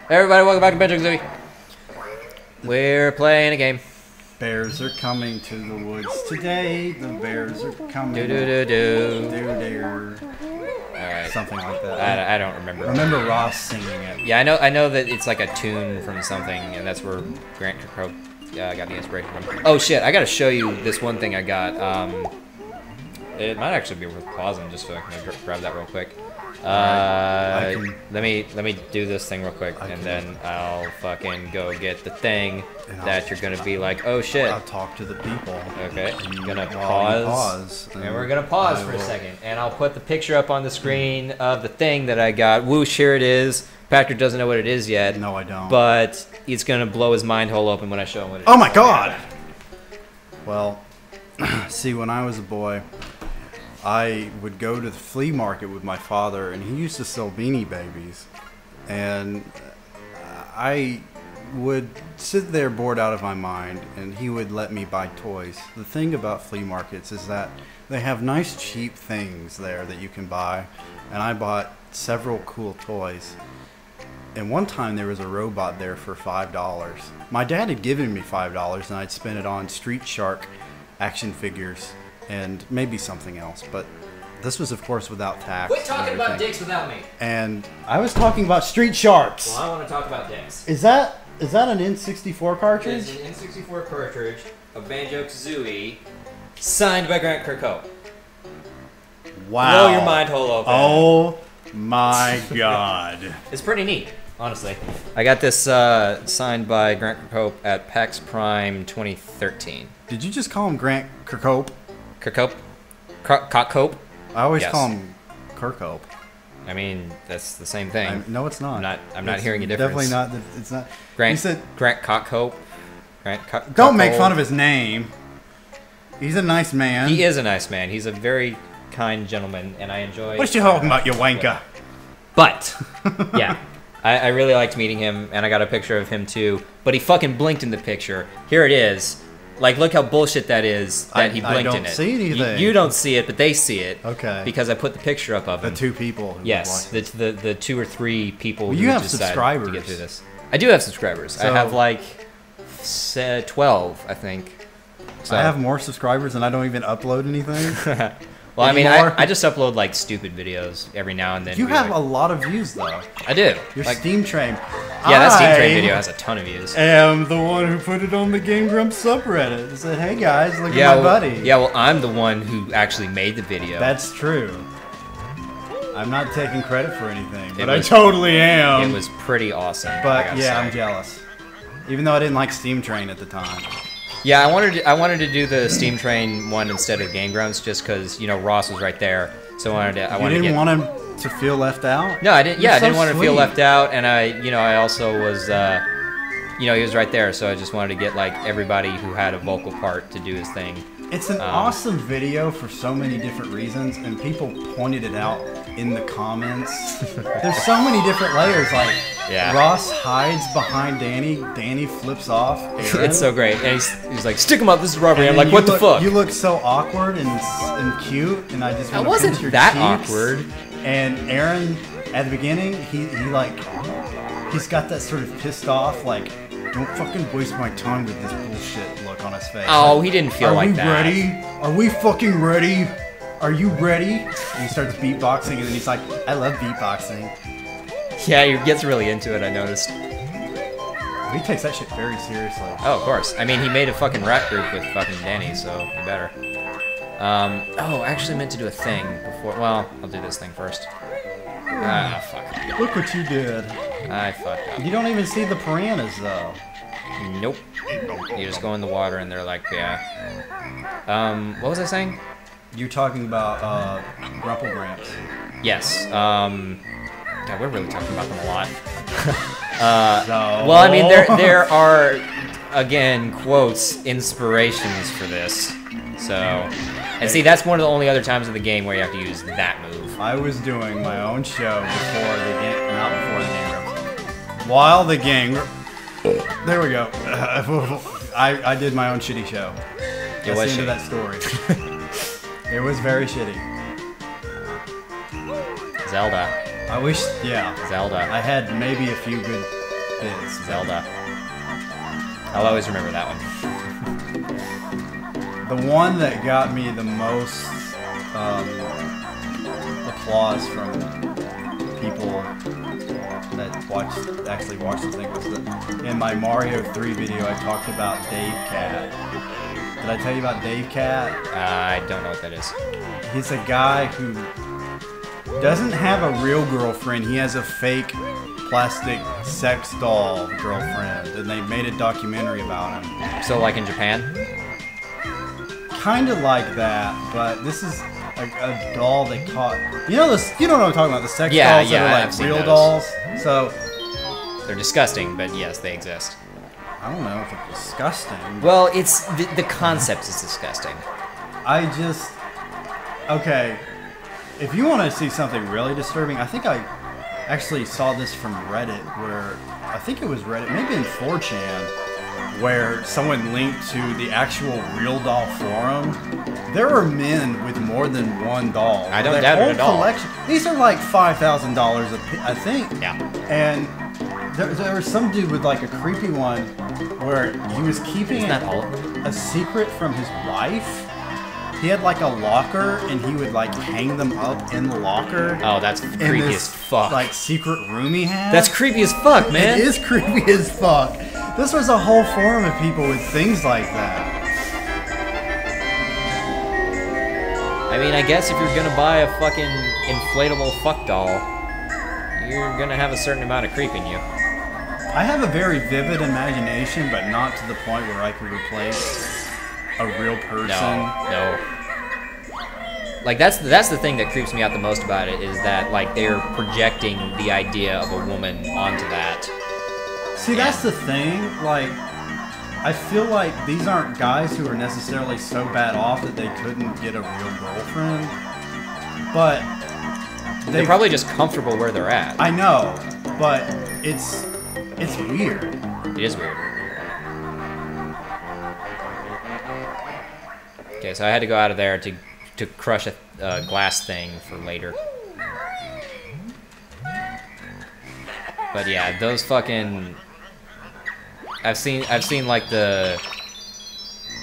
Everybody, welcome back to Banjo-Kazooie. We're playing a game. Bears are coming to the woods today. The bears are coming. Do. Alright. Something like that. I don't remember. I remember Ross singing it. Yeah, I know that it's like a tune from something, and that's where Grant Kirkhope got the inspiration from. Oh shit, I gotta show you this one thing I got. It might actually be worth pausing just so I can grab that real quick. Let me do this thing real quick, and then I'll fucking go get the thing that you're gonna be like, oh shit. I'll talk to the people. Okay, I'm gonna pause, and we're gonna pause for a second, and I'll put the picture up on the screen of the thing that I got. Whoosh, here it is. Patrick doesn't know what it is yet. No, I don't. But it's gonna blow his mind hole open when I show him what it is. Oh my god! Well, see, when I was a boy, I would go to the flea market with my father, and he used to sell Beanie Babies. And I would sit there bored out of my mind, and he would let me buy toys. The thing about flea markets is that they have nice cheap things there that you can buy, and I bought several cool toys. And one time there was a robot there for $5. My dad had given me $5, and I'd spent it on Street Shark action figures and maybe something else, but this was, of course, without tax. Quit talking about dicks without me. And I was talking about Street Sharks. Well, I want to talk about dicks. Is that an N64 cartridge? It's an N64 cartridge of Banjo-Kazooie, signed by Grant Kirkhope. Wow. Blow your mind hole open. Oh my god. It's pretty neat, honestly. I got this signed by Grant Kirkhope at PAX Prime 2013. Did you just call him Grant Kirkhope? Kirkhope? Cockhope? I always call him Kirkhope. I mean, that's the same thing. No, it's not. I'm not hearing a difference. Definitely not. It's not. Grant, you said Grant Cockhope. Don't make fun of his name. He's a nice man. He is a nice man. He's a very kind gentleman, and I enjoy. What you talking about, you wanker? But yeah, I really liked meeting him, and I got a picture of him too. But he fucking blinked in the picture. Here it is. Like, look how bullshit that is that he blinked in it. I don't see anything. You don't see it, but they see it. Okay. Because I put the picture up of him. The two people. Who yes, the 2 or 3 people. Well, who you have decided subscribers to get through this. I do have subscribers. So, I have like 12, I think. So. I have more subscribers and I don't even upload anything. Well, I mean, I just upload like stupid videos every now and then. You have a lot of views though. I do. Your like, Steam Train. Yeah, that Steam Train video has a ton of views. I am the one who put it on the Game Grumps subreddit. It said, hey guys, look at my buddy. Yeah, well, I'm the one who actually made the video. That's true. I'm not taking credit for anything, but I totally am. It was pretty awesome. But yeah, I'm jealous. Even though I didn't like Steam Train at the time. Yeah, I wanted to do the Steam Train one instead of Game Grumps just because, you know, Ross was right there. So I didn't want him to feel left out? No, I didn't. Yeah, I didn't want him to feel left out, and I also was, he was right there, so I just wanted to get like everybody who had a vocal part to do his thing. It's an awesome video for so many different reasons, and people pointed it out in the comments. There's so many different layers. Like Ross hides behind Danny. Danny flips off Aaron. It's so great. And he's like, stick him up. This is robbery. I'm like, what the fuck? You look so awkward and cute, and I just want to pinch your that cheeks. Awkward. And Aaron, at the beginning, he's got that sort of pissed off, like, don't fucking waste my time with this bullshit look on his face. Oh, he didn't feel like that. Are we ready? Are we fucking ready? Are you ready? And he starts beatboxing, and then he's like, I love beatboxing. Yeah, he gets really into it, I noticed. He takes that shit very seriously. Oh, of course. I mean, he made a fucking rap group with fucking Danny, so you better. Oh, I actually meant to do a thing before. Well, I'll do this thing first. Ah, fuck. Look what you did. I fucked up. You don't even see the piranhas, though. Nope. You just go in the water and they're like, yeah. What was I saying? You're talking about, Grumple Gramps. Yes. God, we're really talking about them a lot. Well, I mean, there are, again, quotes, inspirations for this. So, and see, that's one of the only other times in the game where you have to use that move. I was doing my own show before the game, not before the Game Grumps. While the game, there we go. I did my own shitty show. That's the end of that story. It was very shitty. Zelda. I wish, yeah. Zelda. I had maybe a few good It's Zelda. I'll always remember that one. The one that got me the most applause from people that actually watched the thing was that in my Mario 3 video I talked about Dave Cat. Did I tell you about Dave Cat? I don't know what that is. He's a guy who doesn't have a real girlfriend. He has a fake plastic sex doll girlfriend, and they made a documentary about him. So like in Japan? Kind of like that, but this is a doll they caught. You know this? You know what I'm talking about? The sex dolls that are like real dolls. So they're disgusting, but yes, they exist. I don't know if it's disgusting. Well, it's the concept is disgusting. Okay. If you want to see something really disturbing, I think I actually saw this from Reddit, where I think it was Reddit, maybe in 4chan, where someone linked to the actual real doll forum. There are men with more than one doll. I don't doubt it at all. Collection. These are like $5,000 a piece, I think. Yeah. And there was some dude with like a creepy one where he was keeping a secret from his wife. He had like a locker, and he would like hang them up in the locker. Oh, that's creepy as fuck. Like secret room he had. That's creepy as fuck, man. It is creepy as fuck. This was a whole forum of people with things like that. I mean, I guess if you're gonna buy a fucking inflatable fuck doll, you're gonna have a certain amount of creep in you. I have a very vivid imagination, but not to the point where I could replace a real person. No. Like that's the thing that creeps me out the most about it, is that like they're projecting the idea of a woman onto that. See, that's the thing. Like, I feel like these aren't guys who are necessarily so bad off that they couldn't get a real girlfriend, but they're probably just comfortable where they're at. I know, but it's weird. It is weird. Okay, so I had to go out of there to crush a glass thing for later. But yeah, those fucking... I've seen like the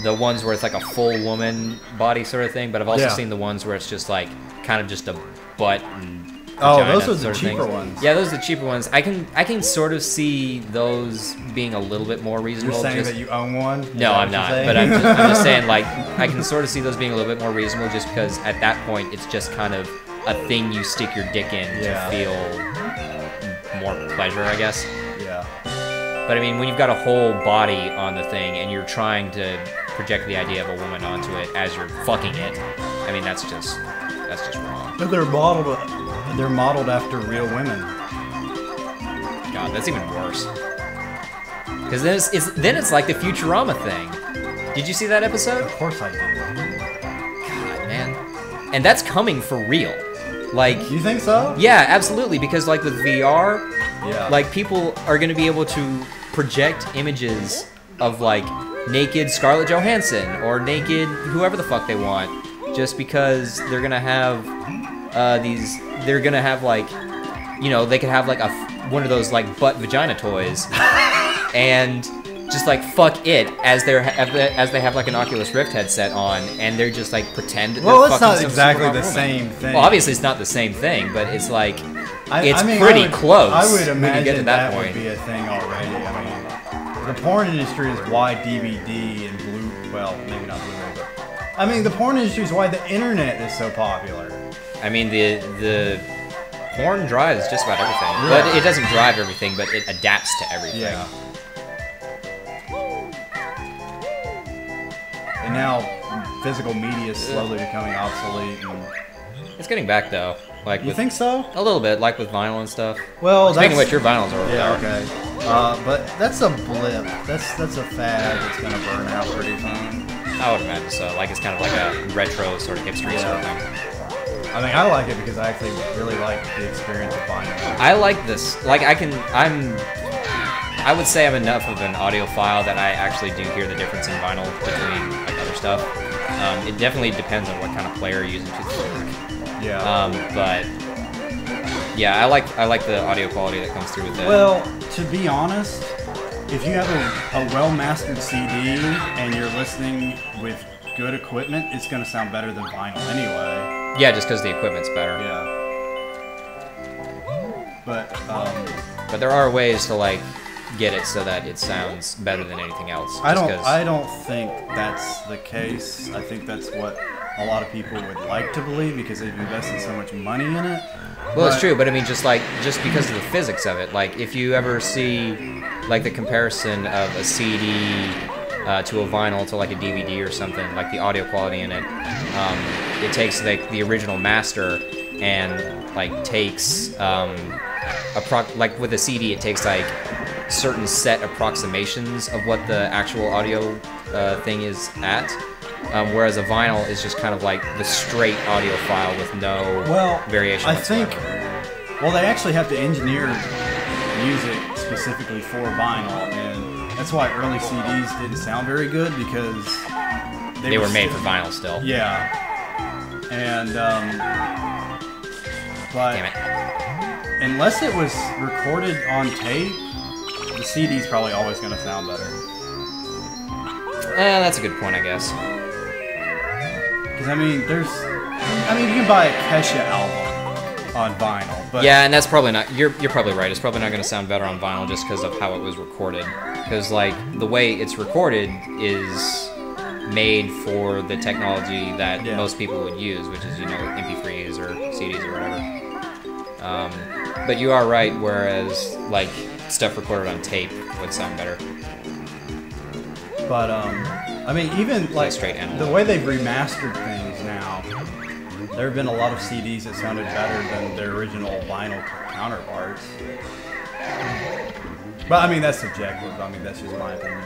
ones where it's like a full woman body sort of thing, but I've also seen the ones where it's just like kind of just a butt and those are the cheaper ones. Yeah, those are the cheaper ones. I can sort of see those being a little bit more reasonable. You're saying that you own one? No, I'm not. But I'm just saying, like, I can sort of see those being a little bit more reasonable, just because at that point it's just kind of a thing you stick your dick in to feel more pleasure, I guess. Yeah. But I mean, when you've got a whole body on the thing and you're trying to project the idea of a woman onto it as you're fucking it, I mean, that's just wrong. But they're modeled after real women. God, that's even worse. Because then it's like the Futurama thing. Did you see that episode? Of course I did. God, man. And that's coming for real. Like, you think so? Yeah, absolutely. Because like with VR, like people are going to be able to project images of like naked Scarlett Johansson or naked whoever the fuck they want, just because they're going to have they're going to have like, you know, they could have like one of those like butt vagina toys and just like fuck it as they have like an Oculus Rift headset on, and they're just like pretend that well, they're it's not exactly the same thing. Well, obviously it's not the same thing, but it's like it's I mean, pretty close. I would imagine when you get to that point. Would be a thing already. I mean, the porn industry is why DVD and well, maybe not Blu-ray, but I mean, the porn industry is why the internet is so popular. I mean, the porn drives just about everything, but it doesn't drive everything, but it adapts to everything. Yeah. And now physical media is slowly becoming obsolete. And it's getting back though. Like you think so? A little bit, like with vinyl and stuff. Well, speaking of which, your vinyls are okay. But that's a blip. That's a fad that's gonna burn out pretty soon. I would imagine so. Like it's kind of like a retro sort of hipster sort of thing. I mean, I like it because I actually really like the experience of vinyl. I like this. Like I would say I'm enough of an audiophile that I actually do hear the difference in vinyl between like other stuff. It definitely depends on what kind of player you're using to work. Yeah. But Yeah, I like the audio quality that comes through with it. Well, to be honest, if you have a well-mastered CD and you're listening with good equipment, it's going to sound better than vinyl anyway. Yeah, just because the equipment's better. Yeah. But there are ways to like get it so that it sounds better than anything else. I don't think that's the case. I think that's what a lot of people would like to believe because they've invested so much money in it. Well, it's true, but I mean, just because of the physics of it. Like, if you ever see like the comparison of a CD to a vinyl to like a DVD or something, like the audio quality in it, it takes like the original master and like takes like with a CD, it takes like certain set approximations of what the actual audio thing is at. Whereas a vinyl is just kind of like the straight audio file with no variation whatsoever. They actually have to engineer music specifically for vinyl, and that's why early CDs didn't sound very good because they were made for vinyl still. Yeah. And, but damn it. Unless it was recorded on tape, the CD's probably always going to sound better. That's a good point, I guess. Because, I mean, you can buy a Kesha album on vinyl, but... Yeah, and that's probably not... You're probably right. It's probably not going to sound better on vinyl just because of how it was recorded. Because, like, the way it's recorded is made for the technology that most people would use, which is, MP3s or CDs or whatever. But you are right, whereas, like, stuff recorded on tape would sound better. But, I mean, even, like, the way they've remastered things now, there have been a lot of CDs that sounded better than their original vinyl counterparts. But, I mean, that's subjective. I mean, that's just my opinion.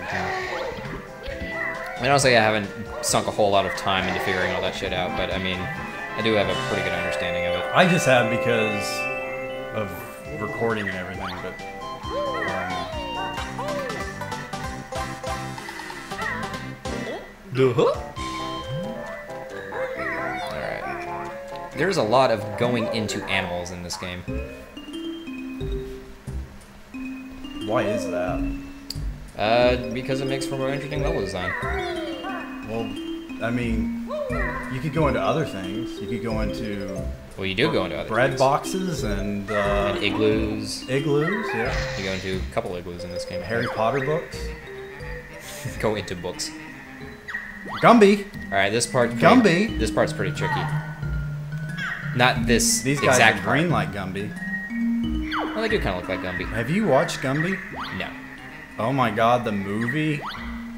And honestly, I haven't sunk a whole lot of time into figuring all that shit out, but, I mean, I do have a pretty good understanding of it. I just have because of recording and everything, but... Alright. There's a lot of going into animals in this game. Why is that? Because it makes for more interesting level design. Well, I mean, you could go into other things. You could go into... Well, you do go into other bread things. Boxes and igloos. Igloos, yeah. You go into a couple igloos in this game. Harry Potter books. Go into books. Gumby. All right, this part's pretty tricky. Not this. These guys are green like Gumby. Well, they do kind of look like Gumby. Have you watched Gumby? No. Oh my God, the movie.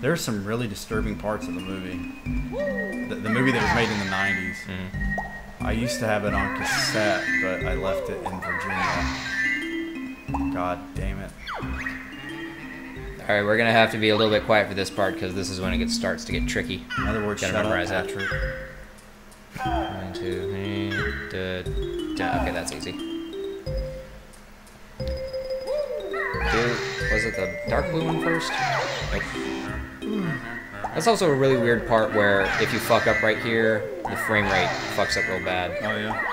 There's some really disturbing parts of the movie. The movie that was made in the 90s. Mm-hmm. I used to have it on cassette, but I left it in Virginia. God damn it. Alright, we're gonna have to be a little bit quiet for this part because this is when it starts to get tricky. In other words, gotta shut memorize up, that. Patrick. 1, 2, 3, okay, that's easy. Was it the dark blue one first? Nope. That's also a really weird part where if you fuck up right here, the frame rate fucks up real bad. Oh yeah.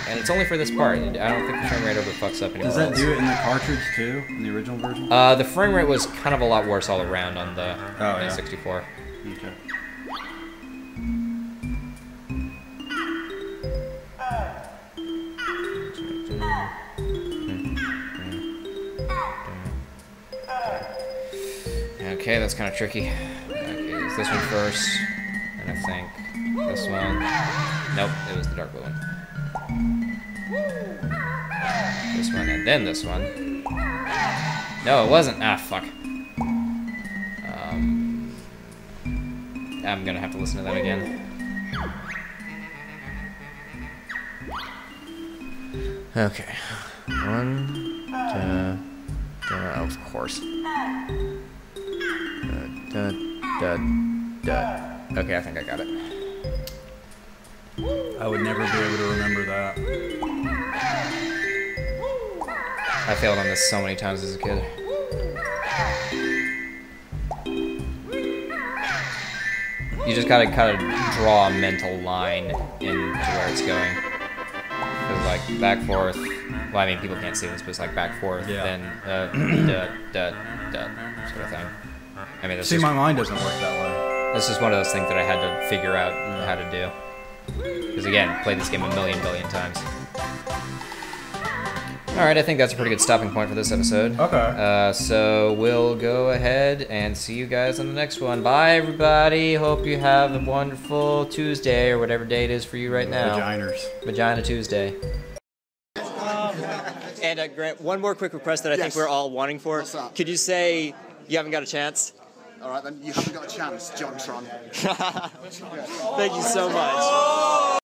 And it's only for this part. I don't think the frame rate ever fucks up anymore. Does that do it in the cartridge too, in the original version? The frame rate was kind of a lot worse all around on the N64. Okay. Okay, that's kind of tricky. Okay, it's this one first, and I think this one. Nope, it was the dark blue one. This one, and then this one. No, it wasn't. Ah, fuck. I'm gonna have to listen to that again. Okay. 1, 2, of course. Okay, I think I got it. I would never be able to remember that. I failed on this so many times as a kid. You just gotta kind of draw a mental line into where it's going. Because, like, back, forth, well, I mean, people can't see this, but it's like back, forth, Yeah. then sort of thing. I mean, See, my mind doesn't work that way. this is one of those things that I had to figure out how to do. Because again, played this game a billion times. Alright, I think that's a pretty good stopping point for this episode. Okay. So we'll go ahead and see you guys on the next one. Bye, everybody. Hope you have a wonderful Tuesday, or whatever day it is for you right now. Vaginers. Vagina Tuesday. And Grant, one more quick request that I think we're all wanting for. What's that? Could you say you haven't got a chance? All right, then you haven't got a chance, Jontron. Thank you so much.